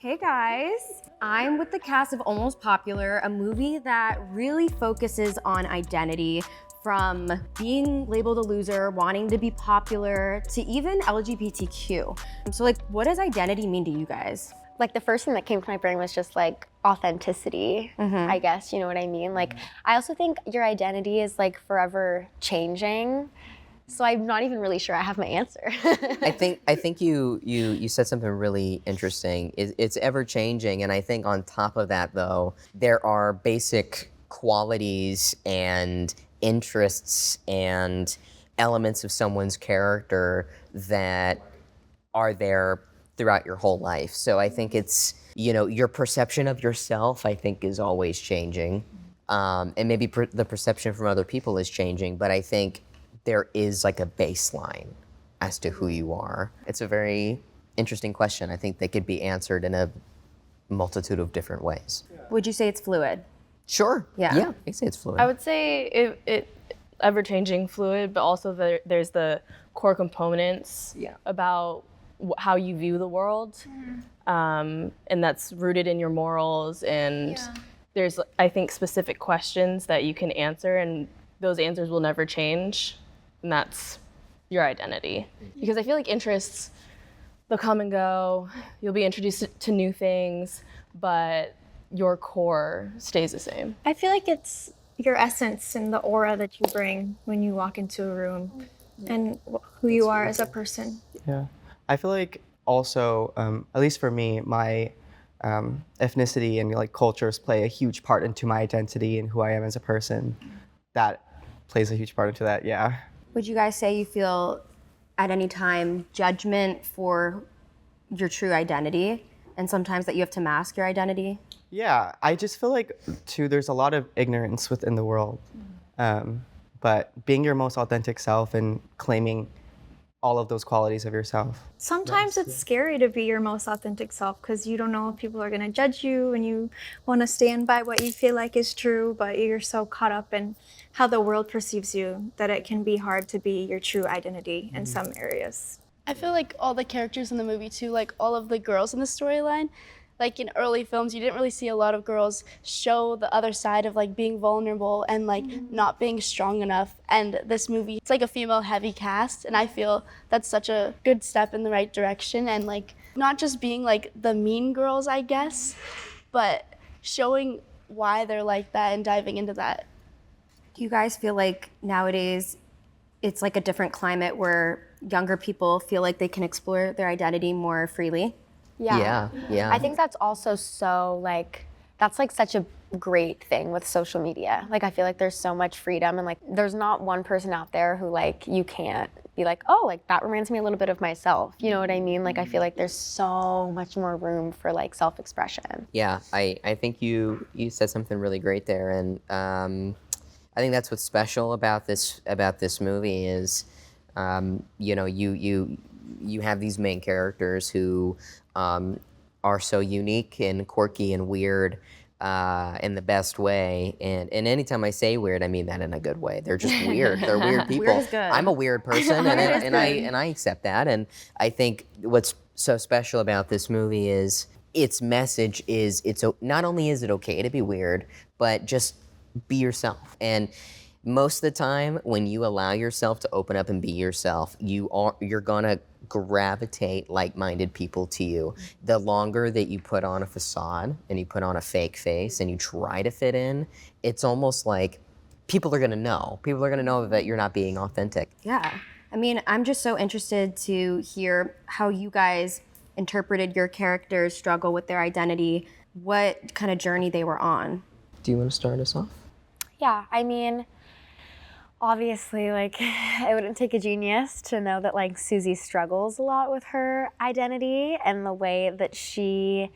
Hey guys, I'm with the cast of Almost Popular, a movie that really focuses on identity, from being labeled a loser, wanting to be popular, to even LGBTQ. So like, what does identity mean to you guys? Like the first thing that came to my brain was just like authenticity, I guess, you know what I mean? Like, I also think your identity is like forever changing. So I'm not even really sure I have my answer. I think you said something really interesting. It's ever changing, and I think on top of that though, there are basic qualities and interests and elements of someone's character that are there throughout your whole life. So I think it's, your perception of yourself, I think, is always changing. And maybe the perception from other people is changing, but I think there is like a baseline as to who you are. It's a very interesting question. I think they could be answered in a multitude of different ways. Would you say it's fluid? Sure. Yeah. I say it's fluid. I would say it ever-changing, fluid, but also there's the core components about how you view the world, and that's rooted in your morals, and there's, I think, specific questions that you can answer, and those answers will never change, and that's your identity. Because I feel like interests, they'll come and go, you'll be introduced to new things, but your core stays the same. I feel like it's your essence and the aura that you bring when you walk into a room and who you are as a person. Yeah. I feel like also, at least for me, my ethnicity and like cultures play a huge part into my identity and who I am as a person. That plays a huge part into that, yeah. Would you guys say you feel at any time judgment for your true identity, and sometimes that you have to mask your identity? Yeah, I just feel like, too, there's a lot of ignorance within the world. But being your most authentic self and claiming all of those qualities of yourself. Sometimes it's scary to be your most authentic self because you don't know if people are going to judge you and you want to stand by what you feel like is true, but you're so caught up in how the world perceives you that it can be hard to be your true identity in some areas. I feel like all the characters in the movie too, like all of the girls in the storyline, like in early films, you didn't really see a lot of girls show the other side of like being vulnerable and like not being strong enough. And this movie, it's like a female heavy cast, and I feel that's such a good step in the right direction, and like not just being like the mean girls, I guess, but showing why they're like that and diving into that. Do you guys feel like nowadays it's like a different climate where younger people feel like they can explore their identity more freely? Yeah. I think that's also so like, that's like such a great thing with social media. Like, I feel like there's so much freedom, and like there's not one person out there who like you can't be like, oh, like that reminds me a little bit of myself. You know what I mean? Like, I feel like there's so much more room for like self-expression. Yeah, I think you said something really great there, and I think that's what's special about this movie is, you have these main characters who are so unique and quirky and weird in the best way. And anytime I say weird, I mean that in a good way. They're just weird. They're weird people. Weird is good. I'm a weird person, and I accept that. And I think what's so special about this movie is its message is not only is it okay to be weird, but just be yourself. And most of the time, when you allow yourself to open up and be yourself, you're gonna gravitate like-minded people to you. The longer that you put on a facade and you put on a fake face and you try to fit in, it's almost like people are gonna know. People are gonna know that you're not being authentic. Yeah. I mean, I'm just so interested to hear how you guys interpreted your characters' struggle with their identity, what kind of journey they were on. Do you want to start us off? Yeah, I mean, obviously, like, it wouldn't take a genius to know that, like, Susie struggles a lot with her identity and the way that she,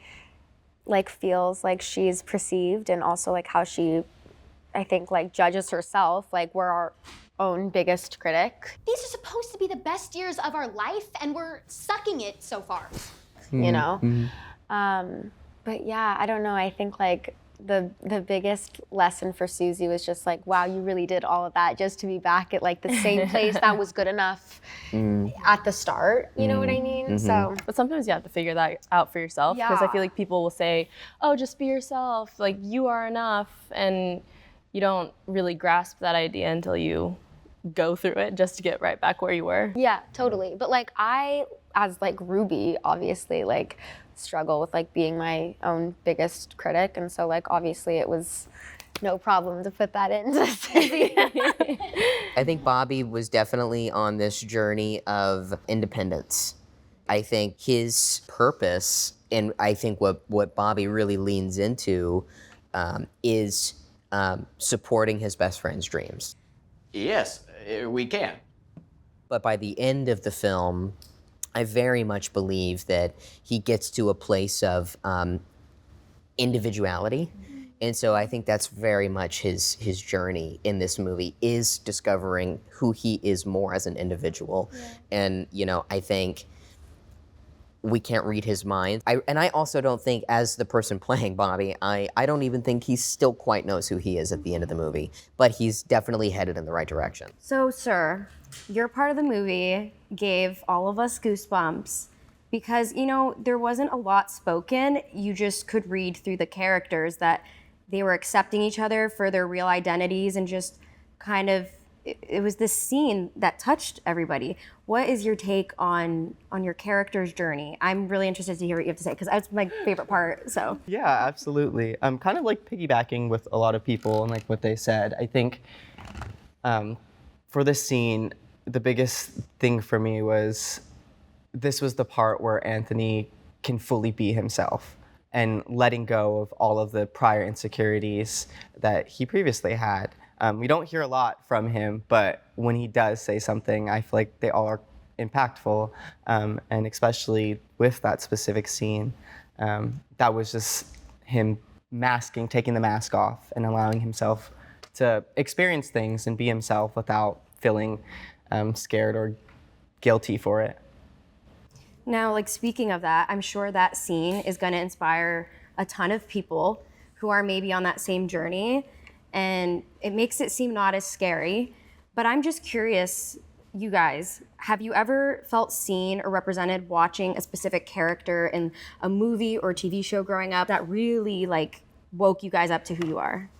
like, feels like she's perceived, and also, like, how she, I think, like, judges herself. Like, we're our own biggest critic. These are supposed to be the best years of our life, and we're sucking it so far. You know? But yeah, I don't know. I think, like, the biggest lesson for Susie was just like, wow, you really did all of that just to be back at like the same place that was good enough at the start. You know what I mean? So But sometimes you have to figure that out for yourself because I Yeah. feel like people will say, oh, just be yourself, like you are enough. And you don't really grasp that idea until you go through it just to get right back where you were. yeah, totally. But like I, as like Ruby, obviously like struggle with like being my own biggest critic. And so like obviously it was no problem to put that into Susie. I think Bobbie was definitely on this journey of independence. I think his purpose, and I think what Bobbie really leans into, is supporting his best friend's dreams. Yes, we can. But by the end of the film, I very much believe that he gets to a place of individuality. And so I think that's very much his journey in this movie, is discovering who he is more as an individual. And, you know, I think we can't read his mind. I also don't think, as the person playing Bobbie, I don't even think he still quite knows who he is at the end of the movie. But he's definitely headed in the right direction. So, sir, your part of the movie gave all of us goosebumps because, you know, there wasn't a lot spoken. You just could read through the characters that they were accepting each other for their real identities and just kind of, it was this scene that touched everybody. What is your take on your character's journey? I'm really interested to hear what you have to say because that's my favorite part, so. Yeah, absolutely. I'm kind of like piggybacking with a lot of people and like what they said. I think for this scene, the biggest thing for me was this was the part where Anthony can fully be himself and letting go of all of the prior insecurities that he previously had. We don't hear a lot from him, but when he does say something, I feel like they all are impactful, and especially with that specific scene, that was just him taking the mask off and allowing himself to experience things and be himself without feeling scared or guilty for it. Now, like speaking of that, I'm sure that scene is going to inspire a ton of people who are maybe on that same journey, and it makes it seem not as scary. But I'm just curious, you guys, have you ever felt seen or represented watching a specific character in a movie or TV show growing up that really like woke you guys up to who you are?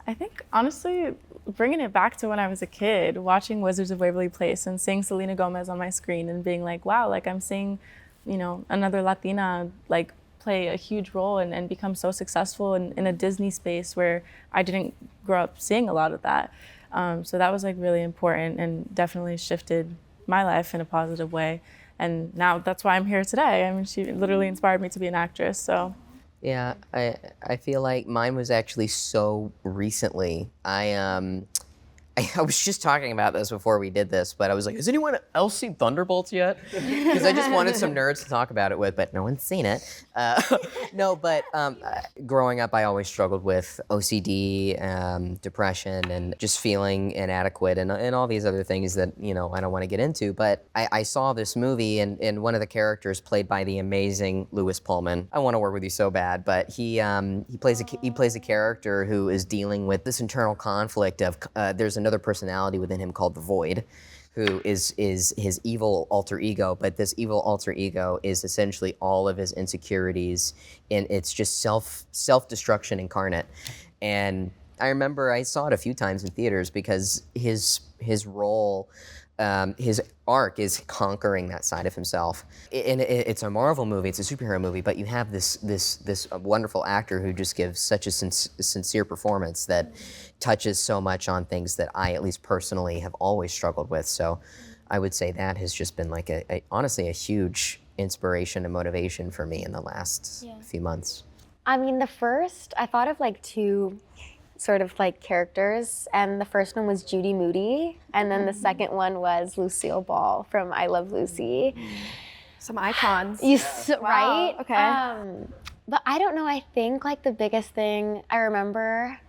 I think, honestly, bringing it back to when I was a kid, watching Wizards of Waverly Place and seeing Selena Gomez on my screen and being like, wow, like I'm seeing, you know, another Latina like play a huge role and become so successful in a Disney space where I didn't grow up seeing a lot of that. So that was like really important and definitely shifted my life in a positive way. And now that's why I'm here today. I mean, she literally inspired me to be an actress, so. Yeah, I feel like mine was actually so recently. I was just talking about this before we did this, but I was like, has anyone else seen Thunderbolts yet? Because I just wanted some nerds to talk about it with, but no one's seen it. No, but growing up, I always struggled with OCD, depression, and just feeling inadequate, and all these other things that, you know, I don't want to get into. But I saw this movie, and one of the characters played by the amazing Lewis Pullman. I want to work with you so bad, but he plays a character who is dealing with this internal conflict of there's another personality within him called the Void, who is his evil alter ego, but this evil alter ego is essentially all of his insecurities, and it's just self-destruction incarnate. And I remember I saw it a few times in theaters because his role, his arc is conquering that side of himself. And it's a Marvel movie, it's a superhero movie, but you have this wonderful actor who just gives such a sincere performance that touches so much on things that I, at least personally, have always struggled with. So I would say that has just been like honestly a huge inspiration and motivation for me in the last few months. I mean, I thought of like two sort of like characters, and the first one was Judy Moody, and then the second one was Lucille Ball from I Love Lucy. Some icons. Right? Okay. But I don't know, I think like the biggest thing I remember,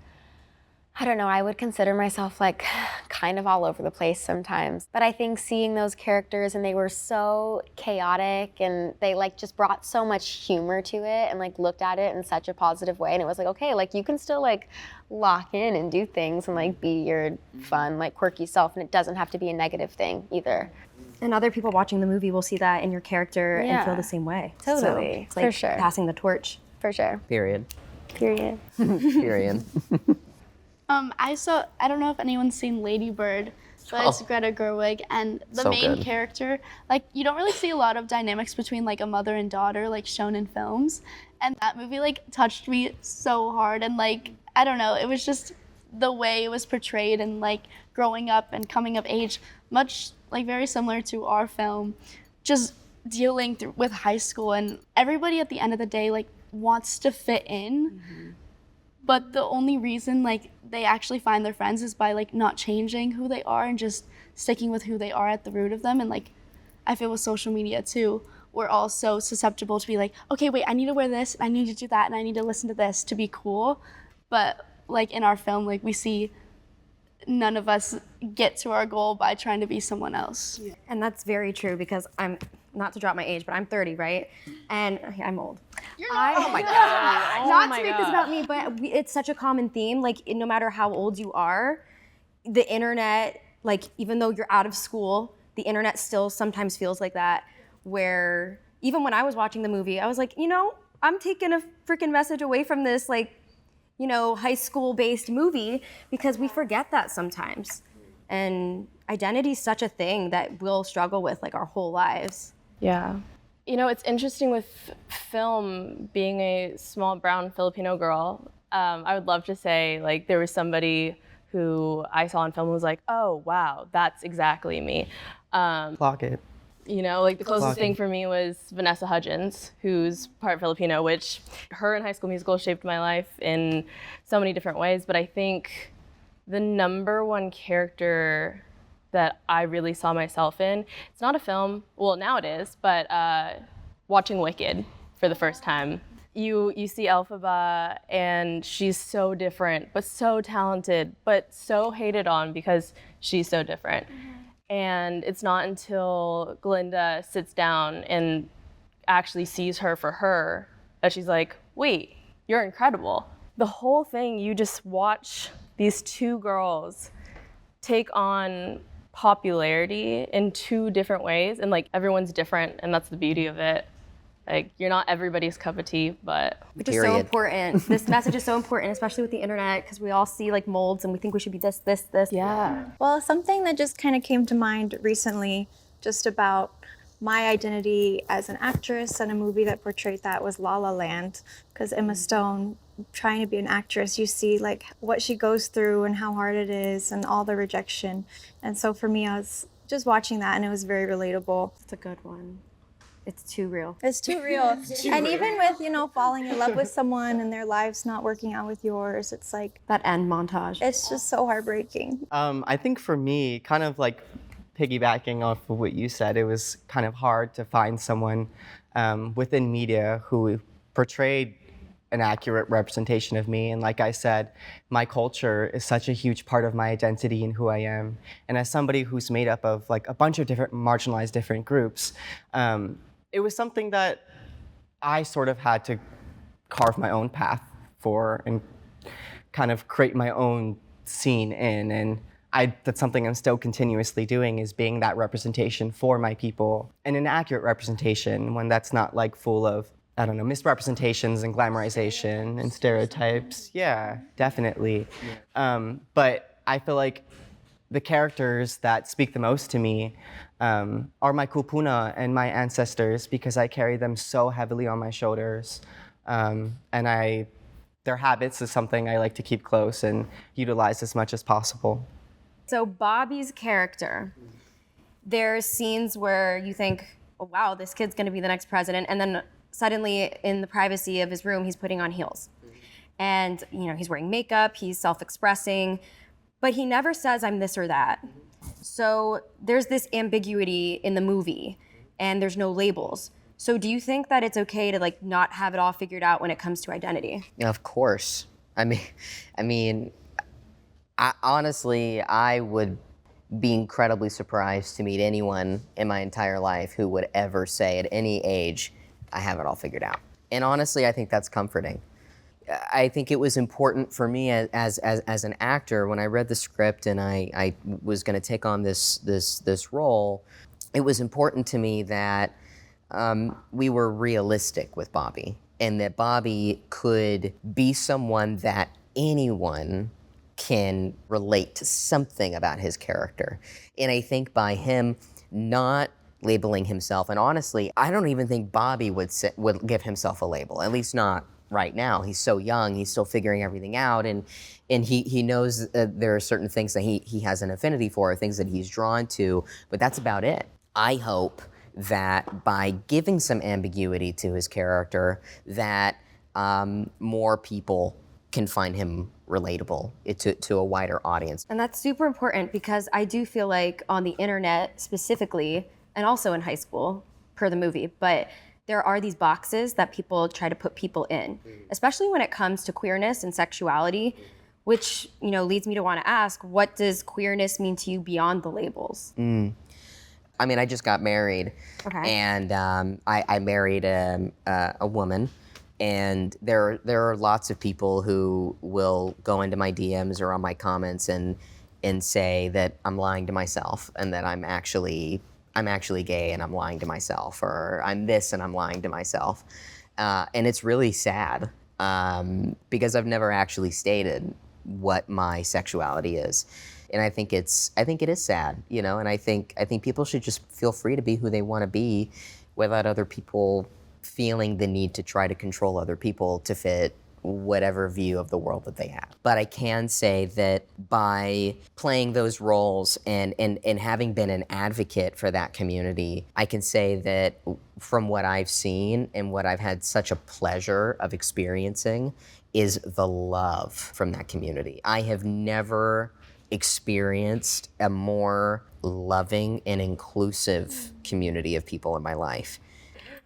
I don't know, I would consider myself like kind of all over the place sometimes. But I think seeing those characters, and they were so chaotic, and they like just brought so much humor to it and like looked at it in such a positive way. And it was like, okay, like you can still like lock in and do things and like be your fun, like quirky self, and it doesn't have to be a negative thing either. And other people watching the movie will see that in your character and feel the same way. Totally, So it's like for sure. passing the torch. For sure. Period. Period. Period. I don't know if anyone's seen Lady Bird, but it's Greta Gerwig, and the So main good. character, like, you don't really see a lot of dynamics between like a mother and daughter like shown in films, and that movie like touched me so hard, and like, I don't know, it was just the way it was portrayed and like growing up and coming of age, much like very similar to our film, just dealing with high school, and everybody at the end of the day like wants to fit in. But the only reason like they actually find their friends is by like not changing who they are and just sticking with who they are at the root of them. And like, I feel with social media too, we're all so susceptible to be like, okay, wait, I need to wear this, I need to do that, and I need to listen to this to be cool. But like in our film, like we see none of us get to our goal by trying to be someone else. And that's very true because I'm, not to drop my age, but I'm 30, right? And I'm old. Oh my God. Not to make this about me, but it's such a common theme. Like, no matter how old you are, the internet, like, even though you're out of school, the internet still sometimes feels like that, where even when I was watching the movie, I was like, you know, I'm taking a freaking message away from this, like, you know, high school-based movie, because we forget that sometimes. And identity is such a thing that we'll struggle with, like, our whole lives. Yeah. You know, it's interesting with film, being a small brown Filipino girl, I would love to say, like, there was somebody who I saw on film who was like, oh, wow, that's exactly me. Clock it. You know, like the closest thing for me was Vanessa Hudgens, who's part Filipino, which her in High School Musical shaped my life in so many different ways. But I think the number one character that I really saw myself in, it's not a film, well, now it is, but watching Wicked for the first time. You see Elphaba, and she's so different, but so talented, but so hated on because she's so different. And it's not until Glinda sits down and actually sees her for her that she's like, wait, you're incredible. The whole thing, you just watch these two girls take on popularity in two different ways, and like everyone's different, and that's the beauty of it. Like, you're not everybody's cup of tea, but Which is so important. This message is so important, especially with the internet, because we all see like molds and we think we should be this, this, this. yeah. Well, something that just kind of came to mind recently, just about my identity as an actress, and a movie that portrayed that was La La Land. Because Emma Stone, trying to be an actress, you see like what she goes through and how hard it is and all the rejection. And so for me, I was just watching that and it was very relatable. It's a good one. It's too real. It's too real. And even with, you know, falling in love with someone and their lives not working out with yours, it's like, That end montage. it's just so heartbreaking. I think for me, kind of like piggybacking off of what you said, it was kind of hard to find someone within media who portrayed an accurate representation of me. And like I said, my culture is such a huge part of my identity and who I am. And as somebody who's made up of like a bunch of different marginalized different groups, it was something that I sort of had to carve my own path for and kind of create my own scene in. And that's something I'm still continuously doing, is being that representation for my people, and an accurate representation, one that's not like full of, I don't know, misrepresentations and glamorization and stereotypes. Yeah, definitely. But I feel like the characters that speak the most to me are my kupuna and my ancestors, because I carry them so heavily on my shoulders. And their habits is something I like to keep close and utilize as much as possible. So Bobbie's character, there's scenes where you think, oh, wow, this kid's gonna be the next president, and then suddenly in the privacy of his room, he's putting on heels. And you know, he's wearing makeup, he's self-expressing, but he never says I'm this or that. So there's this ambiguity in the movie, and there's no labels. So do you think that it's okay to like not have it all figured out when it comes to identity? Of course. I mean, honestly, I would be incredibly surprised to meet anyone in my entire life who would ever say at any age, I have it all figured out. And honestly, I think that's comforting. I think it was important for me as an actor, when I read the script and I was going to take on this role, it was important to me that we were realistic with Bobbie, and that Bobbie could be someone that anyone can relate to something about his character. And I think by him not labeling himself, and honestly, I don't even think Bobbie would give himself a label, at least not right now. He's so young, he's still figuring everything out, and he knows there are certain things that he has an affinity for, things that he's drawn to, but that's about it. I hope that by giving some ambiguity to his character, that more people can find him relatable to a wider audience. And that's super important because I do feel like on the internet specifically, and also in high school, per the movie, but there are these boxes that people try to put people in, especially when it comes to queerness and sexuality, which leads me to want to ask, what does queerness mean to you beyond the labels? I mean, I just got married, and I married a woman, and there are lots of people who will go into my DMs or on my comments and say that I'm lying to myself, and that I'm actually gay and I'm lying to myself, or I'm this and I'm lying to myself, and it's really sad because I've never actually stated what my sexuality is. And I think it is sad, and I think people should just feel free to be who they want to be without other people feeling the need to try to control other people to fit whatever view of the world that they have. But I can say that by playing those roles and having been an advocate for that community, I can say that from what I've seen and what I've had such a pleasure of experiencing is the love from that community. I have never experienced a more loving and inclusive community of people in my life.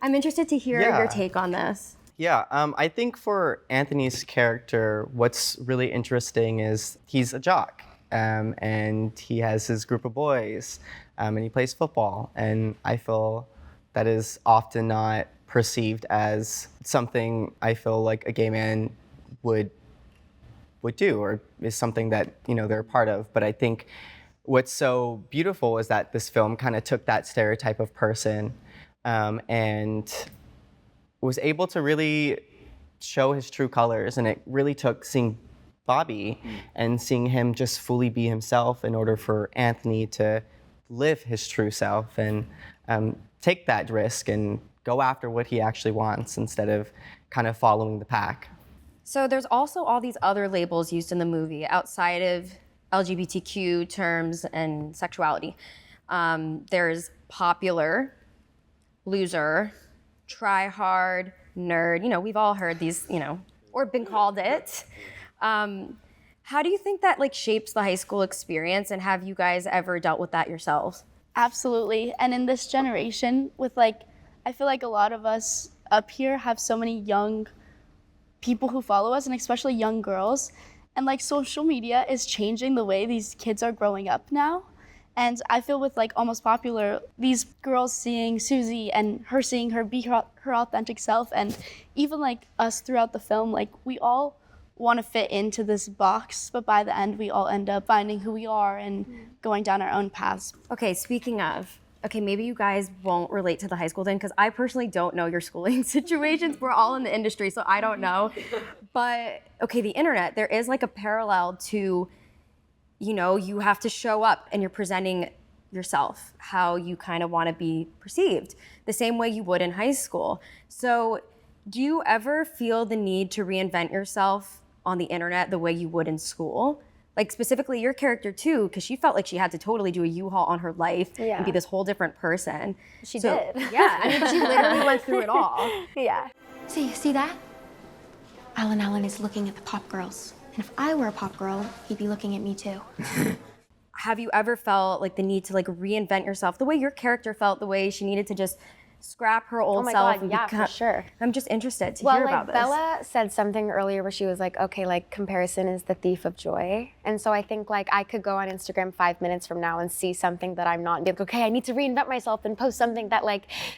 I'm interested to hear your take on this. Yeah, I think for Anthony's character, what's really interesting is he's a jock, and he has his group of boys, and he plays football, and I feel that is often not perceived as something I feel like a gay man would do, or is something that they're a part of. But I think what's so beautiful is that this film kind of took that stereotype of person and was able to really show his true colors. And it really took seeing Bobbie and seeing him just fully be himself in order for Anthony to live his true self and take that risk and go after what he actually wants instead of kind of following the pack. So there's also all these other labels used in the movie outside of LGBTQ terms and sexuality. There's popular, loser, try hard, nerd. We've all heard these, or been called it. How do you think that shapes the high school experience, and have you guys ever dealt with that yourselves? Absolutely. And in this generation, with I feel like a lot of us up here have so many young people who follow us, and especially young girls. And social media is changing the way these kids are growing up now. And I feel with Almost Popular, these girls seeing Susie and her seeing her be her authentic self, and even us throughout the film, we all want to fit into this box, but by the end we all end up finding who we are and going down our own paths. Okay, speaking of, maybe you guys won't relate to the high school thing because I personally don't know your schooling situations. We're all in the industry, so I don't know. But the internet, there is a parallel to, you have to show up and you're presenting yourself, how you kind of want to be perceived, the same way you would in high school. So do you ever feel the need to reinvent yourself on the internet the way you would in school? Specifically your character too, because she felt like she had to totally do a U-Haul on her life and be this whole different person. She did. Yeah, she literally went through it all. Yeah. See that? Alan is looking at the pop girls. And if I were a pop girl, he'd be looking at me too. Have you ever felt the need to reinvent yourself the way your character felt, the way she needed to just scrap her old self? Oh my God, yeah, for sure. I'm just interested to hear about this. Bella said something earlier where she was comparison is the thief of joy. And so I think I could go on Instagram 5 minutes from now and see something that I'm not and be okay, I need to reinvent myself and post something that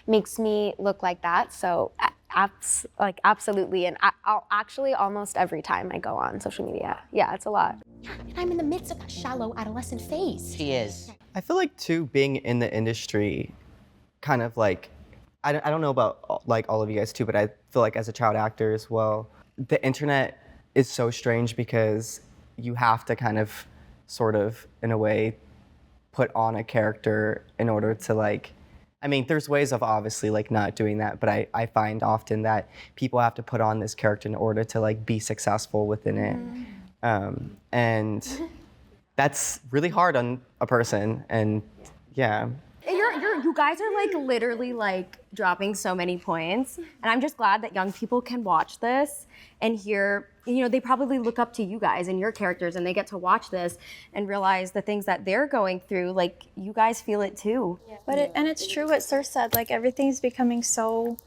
makes me look like that. So absolutely. And I'll actually almost every time I go on social media. Yeah, it's a lot. And I'm in the midst of a shallow adolescent phase. She is. I feel too, being in the industry, kind of like, I don't know about like all of you guys too, but I feel like as a child actor as well, the internet is so strange because you have to kind of sort of, in a way, put on a character in order to like, I mean, there's ways of obviously like not doing that, but I find often that people have to put on this character in order to like be successful within it. And that's really hard on a person, and yeah. You guys are like literally like dropping so many points, and I'm just glad that young people can watch this and hear, you know, they probably look up to you guys and your characters, and they get to watch this and realize the things that they're going through, like you guys feel it too. But it's true what Sir said, like everything's becoming so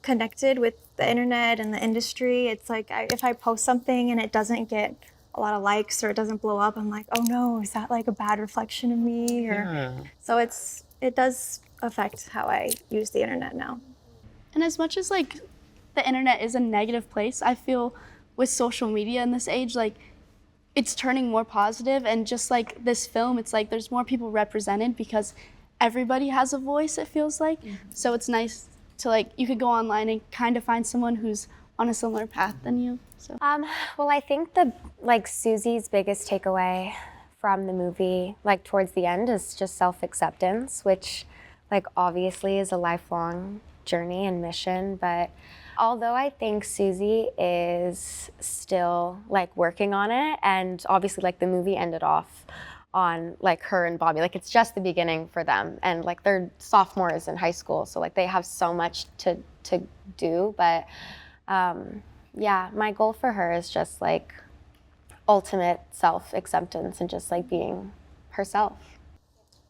connected with the internet and the industry. It's like if I post something and it doesn't get a lot of likes or it doesn't blow up, I'm like, oh no, is that like a bad reflection of me? Or so it does affect how I use the internet now. And as much as like the internet is a negative place, I feel with social media in this age, like it's turning more positive. And just like this film, it's like there's more people represented because everybody has a voice, it feels like. So it's nice to like, you could go online and kind of find someone who's on a similar path than you. So Well, I think the like Susie's biggest takeaway from the movie, like towards the end, is just self-acceptance, which like obviously is a lifelong journey and mission. But although I think Susie is still like working on it, and obviously like the movie ended off on like her and Bobbie, like it's just the beginning for them, and like they're sophomores in high school, so like they have so much to do. But yeah, my goal for her is just like ultimate self-acceptance and just like being herself.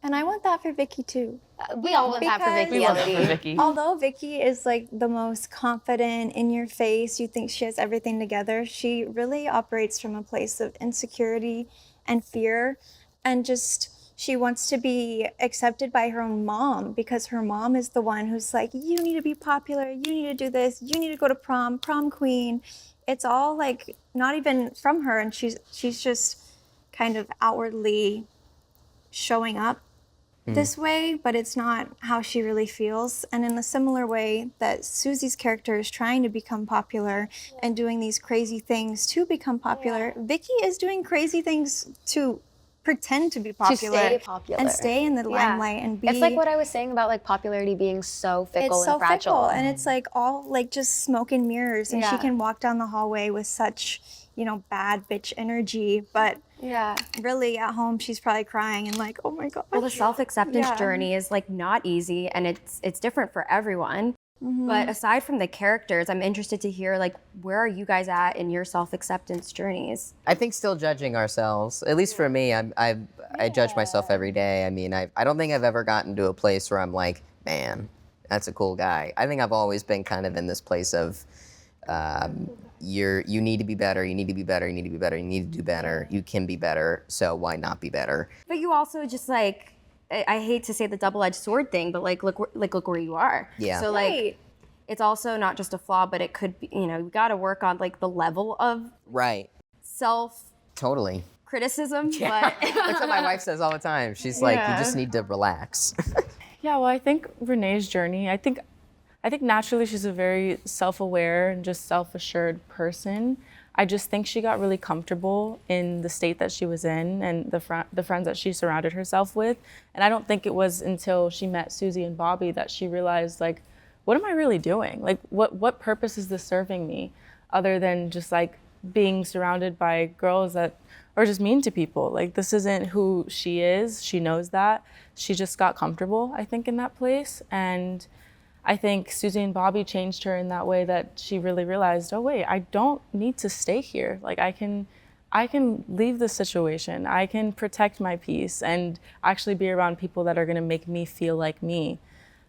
And I want that for Vicki too. We all want that for Vicki. We want that for Vicki. Although Vicki is like the most confident, in your face, you think she has everything together, she really operates from a place of insecurity and fear, and just she wants to be accepted by her own mom, because her mom is the one who's like, you need to be popular, you need to do this, you need to go to prom queen. It's all like not even from her, and she's just kind of outwardly showing up this way, but it's not how she really feels. And in a similar way that Susie's character is trying to become popular and doing these crazy things to become popular, Vicki is doing crazy things to pretend to be popular, to stay popular and stay in the limelight and be. It's like what I was saying about like popularity being so fickle It's so and fragile. fickle, and it's like all like just smoke and mirrors, and she can walk down the hallway with such, you know, bad bitch energy, but really at home she's probably crying and like, oh my god. Well, the self-acceptance journey is like not easy, and it's different for everyone. But aside from the characters, I'm interested to hear like, where are you guys at in your self-acceptance journeys? I think still judging ourselves, at least for me, I judge myself every day. I mean, I don't think I've ever gotten to a place where I'm like, man, that's a cool guy. I think I've always been kind of in this place of, you need to be better, you need to be better, you need to be better, you need to do better, you can be better, so why not be better? But you also just like, I hate to say the double-edged sword thing, but like look where you are. Yeah. So like, it's also not just a flaw, but it could be, you know, you got to work on like the level of self Totally. criticism. Yeah. But That's what my wife says all the time. She's like, you just need to relax. Yeah, well, I think Renee's journey, I think naturally she's a very self-aware and just self-assured person. I just think she got really comfortable in the state that she was in and the friends that she surrounded herself with. And I don't think it was until she met Susie and Bobbie that she realized, like, what am I really doing? Like, what purpose is this serving me other than just like being surrounded by girls that are just mean to people? Like, this isn't who she is. She knows that. She just got comfortable, I think, in that place. And I think Susie and Bobbie changed her in that way that she really realized, oh wait, I don't need to stay here. Like I can leave this situation. I can protect my peace and actually be around people that are gonna make me feel like me.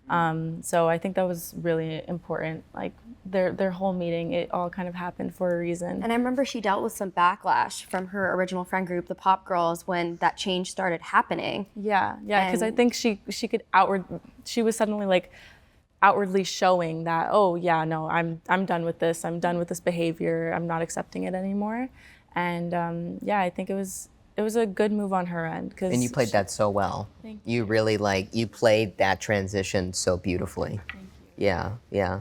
So I think that was really important. Like their whole meeting, it all kind of happened for a reason. And I remember she dealt with some backlash from her original friend group, the Pop Girls, when that change started happening. Yeah, because I think she was suddenly like outwardly showing that, oh yeah, no, I'm done with this. I'm done with this behavior. I'm not accepting it anymore. And I think it was it was a good move on her end. And you played that so well. Thank you. Really you played that transition so beautifully. Thank you. Yeah, yeah.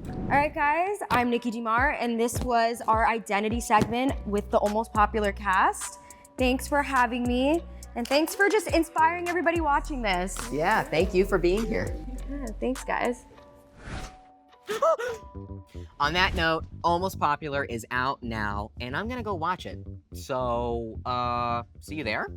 All right, guys, I'm Niki Demar, and this was our identity segment with the Almost Popular cast. Thanks for having me, and thanks for just inspiring everybody watching this. Yeah, thank you for being here. Yeah, thanks, guys. On that note, Almost Popular is out now, and I'm gonna go watch it. So, see you there.